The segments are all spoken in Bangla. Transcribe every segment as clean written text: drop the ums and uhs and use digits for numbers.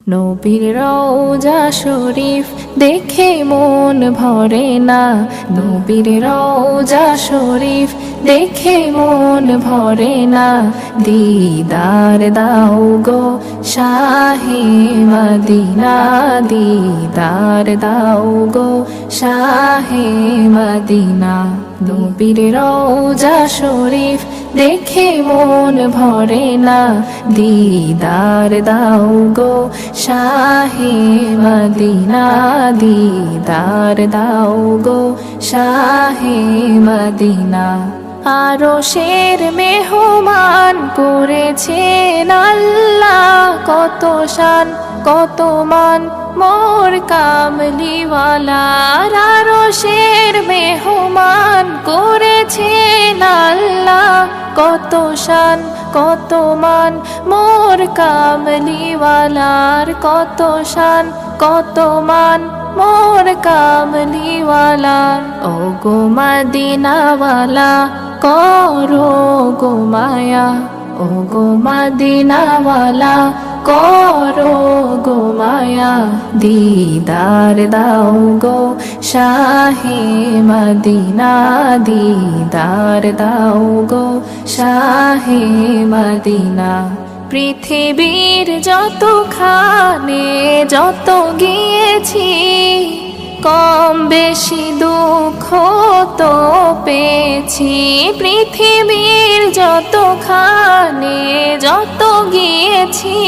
নবীর রওজা শরীফ দেখে মন ভরে না, নবীর রওজা শরীফ দেখে মন ভরে না। দিদার দাও গো শাহে মদিনা, দিদার দাও গো শাহে মদিনা। নবীর রওজা শরীফ দেখে মন ভরে না, দিদার দাও গো শাহে মদিনা, দিদার দাও গো শাহে মদিনা। আরশের মেহমান করেছেন আল্লাহ, কত শান কত মান মোর কামলিওয়ালার। আরশের মেহমান করেছেন আল্লাহ, কত শান কত মান মোর কামলিওয়ালার, কত শান কত মান মোর কামলিওয়ালার। ও গো মদিনাওয়ালা করো গো মায়া, ও গো মদিনাওয়ালা করো গো মায়া। দিদার দাও গো শাহে মদিনা, দিদার দাও গো শাহে মদিনা। পৃথিবীর যতখানে যত গিয়েছি, কম বেশি দুঃখ তো পেয়েছি। পৃথিবীর যতখানে যত গিয়েছি,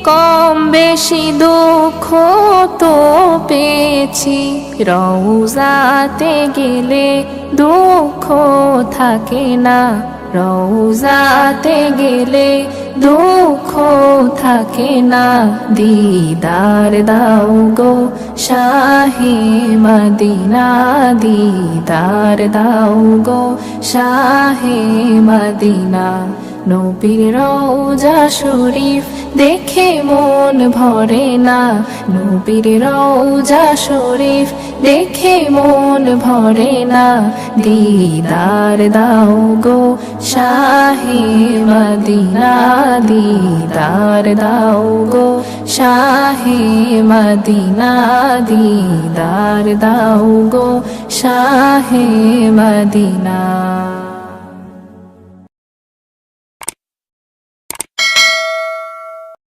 কম বেশি দুঃখ তো পেয়েছি। রওজাতে গেলে দুঃখ থাকে না, রওজাতে গেলে দুঃখ থাকে না। দিদার দাও গো শাহে মদিনা, দিদার দাও গো শাহে মদিনা। নবীর রওজা শরীফ দেখে মন ভরে না, নবীর রওজা শরীফ দেখে মন ভরে না। দিদার দাও গো শাহে মদিনা, দিদার দাও গো শাহে মদিনা, দিদার দাও গো শাহে মদিনা।